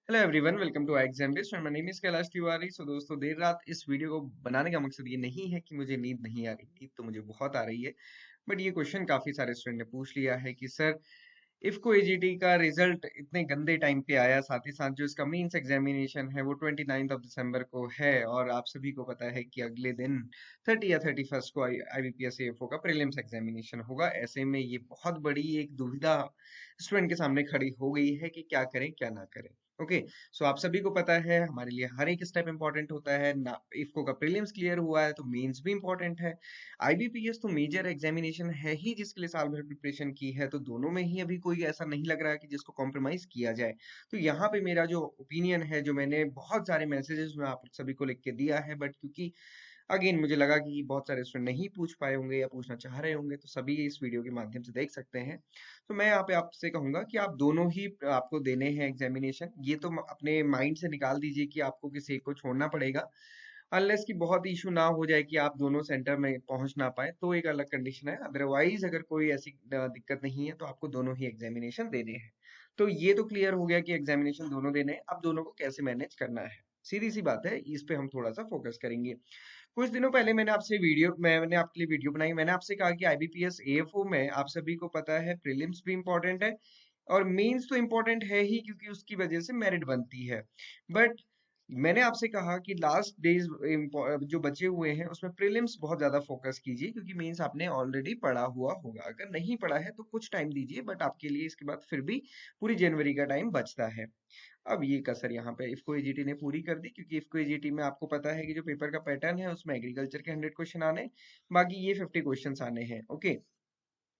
Hello everyone, welcome to exam based my name is Kailash Tiwari. So दोस्तों, देर रात इस वीडियो को बनाने का मकसद ये नहीं है कि मुझे नींद नहीं आ रही। नींद तो मुझे बहुत आ रही है, बट ये क्वेश्चन काफी सारे स्टूडेंट ने पूछ लिया है कि सर, इफ्को एजीटी का रिजल्ट इतने गंदे टाइम पे आया, साथ ही साथ जो इसका मेंस एग्जामिनेशन है वो 29 दिसंबर को है, और आप सभी को पता है कि अगले दिन 30 या 31 को आईबीपीएस एएफओ का प्रीलिम्स एग्जामिनेशन होगा। ऐसे में ये बहुत बड़ी एक दुविधा स्टूडेंट के सामने खड़ी हो गई है कि क्या करें क्या ना करें। ओके, सो आप सभी को पता है हमारे लिए हर एक स्टेप इंपॉर्टेंट होता है ना। इफ्को का प्रीलिम्स क्लियर हुआ है तो मेंस भी इंपॉर्टेंट है। आईबीपीएस तो मेजर एग्जामिनेशन है ही, जिसके लिए साल भर प्रिपरेशन की है, तो दोनों में ही अभी कोई ऐसा नहीं लग रहा है कि जिसको कॉम्प्रोमाइज किया जाए। तो यहाँ पे मेरा जो ओपिनियन है, जो मैंने बहुत सारे मैसेजेस में आप सभी को लिख के दिया है, बट क्योंकि अगेन मुझे लगा कि बहुत सारे स्टूडेंट नहीं पूछ पाए होंगे या पूछना चाह रहे होंगे, तो सभी इस वीडियो के माध्यम से देख सकते हैं। तो मैं यहाँ पे आपसे कहूंगा कि आप दोनों ही आपको देने हैं एग्जामिनेशन। ये तो अपने माइंड से निकाल दीजिए कि आपको किसी एक को छोड़ना पड़ेगा, अनलेस कि बहुत इशू ना हो जाए कि आप दोनों सेंटर में पहुंच ना पाए, तो एक अलग कंडीशन है। अदरवाइज अगर कोई ऐसी दिक्कत नहीं है तो आपको दोनों ही एग्जामिनेशन देने हैं। तो ये तो क्लियर हो गया कि एग्जामिनेशन दोनों देने हैं। अब दोनों को कैसे मैनेज करना है, सीधी सी बात है, इस पे हम थोड़ा सा फोकस करेंगे। कुछ दिनों पहले मैंने आपके लिए वीडियो बनाई। मैंने आपसे कहा कि आईबीपीएस एएफओ में आप सभी को पता है प्रीलिम्स भी इंपॉर्टेंट है और मेंस तो इम्पोर्टेंट है ही, क्योंकि उसकी वजह से मेरिट बनती है। बट मैंने आपसे कहा कि लास्ट डेज जो बचे हुए हैं उसमें प्रीलिम्स बहुत ज्यादा फोकस कीजिए, क्योंकि मेंस आपने ऑलरेडी पढ़ा हुआ होगा। अगर नहीं पढ़ा है तो कुछ टाइम दीजिए, बट आपके लिए इसके बाद फिर भी पूरी जनवरी का टाइम बचता है। अब ये कसर यहाँ पे इफ्को एजीटी ने पूरी कर दी, क्योंकि इफ्को एजीटी में आपको पता है कि जो पेपर का पैटर्न है उसमें एग्रीकल्चर के 100 क्वेश्चन आने, बाकी ये 50 क्वेश्चन आने हैं। ओके,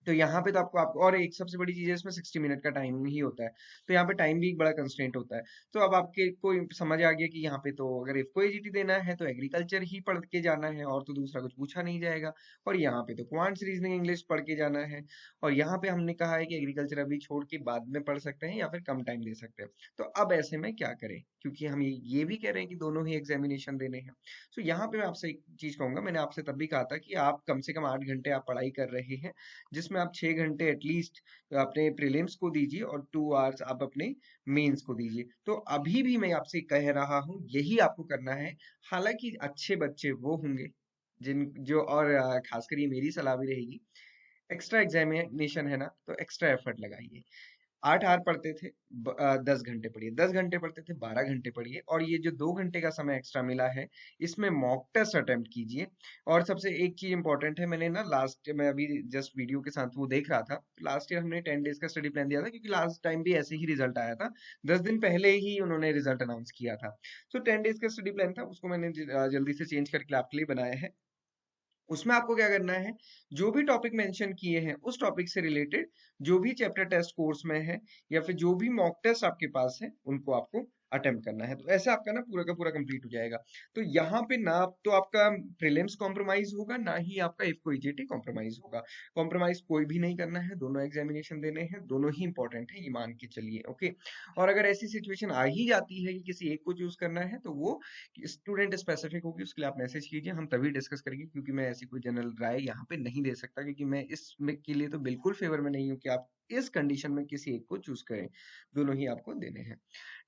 तो यहाँ पे तो आपको और एक सबसे बड़ी चीज है, इसमें 60 मिनट का टाइम ही होता है। तो यहाँ पे टाइम भी एक बड़ा कंस्ट्रेंट होता है। तो अब आपके को समझ आ गया कि यहाँ पे तो अगर इफको एजीटी देना है तो एग्रीकल्चर ही पढ़ के जाना है, और तो दूसरा कुछ पूछा नहीं जाएगा। और यहाँ पे तो क्वांट्स, रीजनिंग, इंग्लिश पढ़ के जाना है। और यहाँ पे हमने कहा है कि एग्रीकल्चर अभी छोड़ के बाद में पढ़ सकते हैं या फिर कम टाइम दे सकते हैं। तो अब ऐसे में क्या करें, क्योंकि हम ये भी कह रहे हैं कि दोनों ही एग्जामिनेशन देने हैं। तो यहाँ पे मैं आपसे एक चीज कहूंगा, मैंने आपसे तब भी कहा था कि आप कम से कम 8 घंटे आप पढ़ाई कर रहे हैं, जिसमें आप 6 घंटे एटलीस्ट अपने प्रीलिम्स को दीजिए और 2 आवर्स आप अपने मेंस को दीजिए। तो अभी भी मैं आपसे कह रहा हूँ, यही आपको करना है। हालांकि अच्छे बच्चे वो होंगे जिन जो और खासकर ये मेरी सलाह भी रहेगी, एक्स्ट्रा एग्जामिनेशन है ना, तो एक्स्ट्रा एफर्ट लगाइए। 8 आवर पढ़ते थे, 10 घंटे पढ़िए। 10 घंटे पढ़ते थे, 12 घंटे पढ़िए। और ये जो 2 घंटे का समय एक्स्ट्रा मिला है, इसमें मॉक टेस्ट अटेम्प्ट कीजिए। और सबसे एक चीज इंपॉर्टेंट है, मैंने ना लास्ट मैं अभी जस्ट वीडियो के साथ वो देख रहा था, लास्ट ईयर हमने 10 डेज का स्टडी प्लान दिया था, क्योंकि लास्ट टाइम भी ऐसे ही रिजल्ट आया था। 10 दिन पहले ही उन्होंने रिजल्ट अनाउंस किया था। तो 10 डेज का स्टडी प्लान था, उसको मैंने जल्दी से चेंज करके आपके लिए बनाया है। उसमें आपको क्या करना है, जो भी टॉपिक मेंशन किए हैं उस टॉपिक से रिलेटेड जो भी चैप्टर टेस्ट कोर्स में है, या फिर जो भी मॉक टेस्ट आपके पास है, उनको आपको अटेम्प्ट करना है। तो ऐसे आपका ना पूरा का पूरा कंप्लीट हो जाएगा। तो यहाँ पे ना तो आपका प्रीलिम्स कॉम्प्रोमाइज होगा, ना ही आपका इफ्को ईजीटी कॉम्प्रोमाइज होगा। कॉम्प्रोमाइज कोई भी नहीं करना है, दोनों एग्जामिनेशन देने हैं, दोनों ही इंपॉर्टेंट है, ये मान के चलिए। ओके, और अगर ऐसी सिचुएशन आ ही जाती है कि किसी एक को चूज करना है, तो वो स्टूडेंट स्पेसिफिक होगी, उसके लिए आप मैसेज कीजिए, हम तभी डिस्कस करेंगे। क्योंकि मैं ऐसी कोई जनरल राय यहाँ पे नहीं दे सकता, क्योंकि मैं इसमें के लिए तो बिल्कुल फेवर में नहीं हूँ कि आप इस कंडीशन में किसी एक को चूज करें। दोनों ही आपको देने हैं।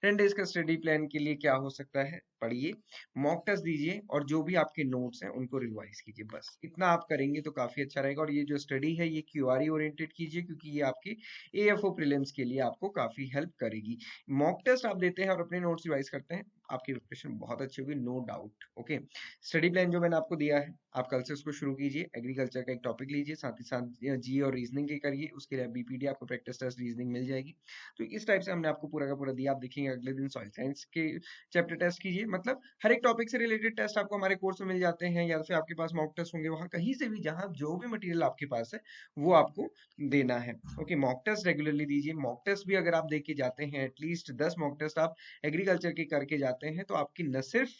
10 डेज का स्टडी प्लान के लिए क्या हो सकता है, पढ़िए, मॉक टेस्ट दीजिए, और जो भी आपके नोट्स हैं उनको रिवाइज कीजिए। बस इतना आप करेंगे तो काफी अच्छा रहेगा। और ये जो स्टडी है ये क्यूआरई ओरिएंटेड कीजिए, क्योंकि ये आपकी एएफओ प्रीलिम्स के लिए आपको काफी हेल्प करेगी। मॉक टेस्ट आप देते हैं और अपने नोट्स रिवाइज करते हैं, आपकी प्रिपरेशन बहुत अच्छी होगी, no doubt. Okay, study plan जो मैंने आपको दिया है, आप कल से उसको शुरू कीजिए। एग्रीकल्चर का एक टॉपिक लीजिए, साथ ही साथ जी और रीजनिंग के करिए। उसके लिए बीपीडी आपको प्रैक्टिस टेस्ट रीजनिंग मिल जाएगी। तो इस टाइप से हमने आपको पूरा का पूरा दिया। आप देखेंगे अगले दिन सॉइल साइंस के चैप्टर टेस्ट कीजिए। मतलब हर एक टॉपिक से रिलेटेड टेस्ट आपको हमारे कोर्स में मिल जाते हैं, या फिर आपके पास मॉक टेस्ट होंगे, वहां कहीं से भी जहां जो भी मटेरियल आपके पास है वो आपको देना है। ओके, मॉक टेस्ट रेगुलरली दीजिए। मॉक टेस्ट भी अगर आप दे के जाते हैं, एटलीस्ट 10 मॉक टेस्ट आप एग्रीकल्चर के करके जाते हैं, तो आपकी न सिर्फ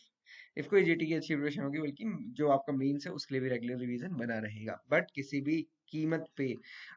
इफको एजीटी की अच्छी प्रिपरेशन होगी, बल्कि जो आपका मेंस है उसके लिए भी रेगुलर रिवीजन बना रहेगा। बट किसी भी कीमत पे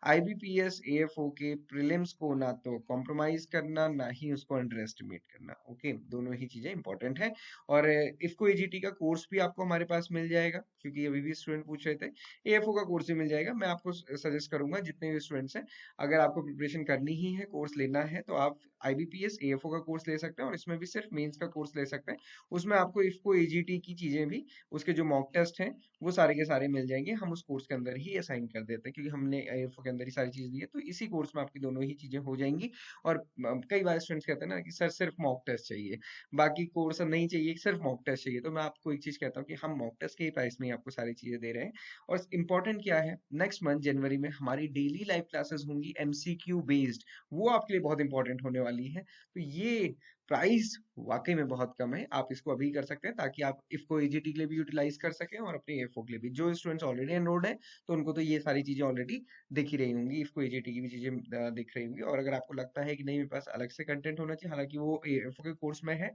आईबीपीएस एएफओ के प्रीलिम्स को ना तो कॉम्प्रोमाइज करना, ना ही उसको अंडर एस्टिमेट करना। ओके, दोनों ही चीजें इंपॉर्टेंट है। और इफको एजीटी का कोर्स भी आपको हमारे पास मिल जाएगा, क्योंकि अभी भी स्टूडेंट पूछ रहे थे। एएफओ का कोर्स भी मिल जाएगा। मैं आपको सजेस्ट करूंगा, जितने भी स्टूडेंट्स हैं, अगर आपको प्रिपरेशन करनी ही है, कोर्स लेना है, तो आप आईबीपीएस एएफओ का कोर्स ले सकते हैं, और इसमें भी सिर्फ मेंस का कोर्स ले सकते हैं। उसमें आपको इफको एजीटी की चीजें भी, उसके जो मॉक टेस्ट हैं, वो सारे के सारे मिल जाएंगे। हम उस कोर्स के अंदर ही असाइन कर देते हैं, क्योंकि हमने एएफओ के अंदर ही सारी चीज दी है, तो इसी कोर्स में आपकी दोनों ही चीजें हो जाएंगी। और कई बार स्टूडेंट्स कहते हैं ना कि सर सिर्फ मॉक टेस्ट चाहिए, बाकी कोर्स नहीं चाहिए, सिर्फ मॉक टेस्ट चाहिए। तो मैं आपको एक चीज कहता हूँ कि हम मॉक टेस्ट के ही प्राइस में ही आपको सारी चीजें दे रहे हैं। और इम्पोर्टेंट क्या है, नेक्स्ट मंथ जनवरी में हमारी डेली लाइव क्लासेस होंगी एमसीक्यू बेस्ड, वो आपके लिए बहुत इंपॉर्टेंट होने वाली है। तो ये प्राइस वाकई में बहुत कम है, आप इसको अभी कर सकते हैं, ताकि आप इफको एजीटी के लिए भी यूटिलाइज कर सकें और अपने एफओ के लिए भी। जो स्टूडेंट्स ऑलरेडी एनरोल्ड हैं, तो उनको तो ये सारी चीजें ऑलरेडी दिख ही रही होंगी, इफको एजीटी की भी चीजें दिख रही होंगी। और अगर आपको लगता है कि नहीं, मेरे पास अलग से कंटेंट होना चाहिए, हालांकि वो एफओ के कोर्स में है,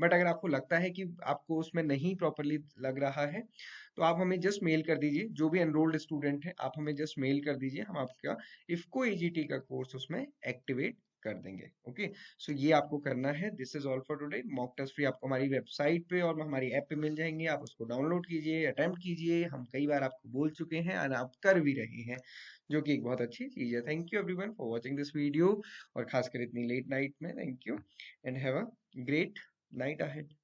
बट अगर आपको लगता है कि आपको उसमें नहीं प्रॉपरली लग रहा है, तो आप हमें जस्ट मेल कर दीजिए। जो भी एनरोल्ड स्टूडेंट है, आप हमें जस्ट मेल कर दीजिए, हम आपका इफको एजीटी का कोर्स उसमें एक्टिवेट कर देंगे। ओके, सो ये आपको करना है। This is all for today. Mock test free आपको हमारी वेबसाइट पे और हमारी ऐप पे मिल जाएंगे, आप उसको डाउनलोड कीजिए, अटेम्प्ट कीजिए। हम कई बार आपको बोल चुके हैं और आप कर भी रहे हैं, जो कि एक बहुत अच्छी चीज है। Thank you everyone for watching this video, और खासकर इतनी लेट नाइट में thank you, and have a great night ahead.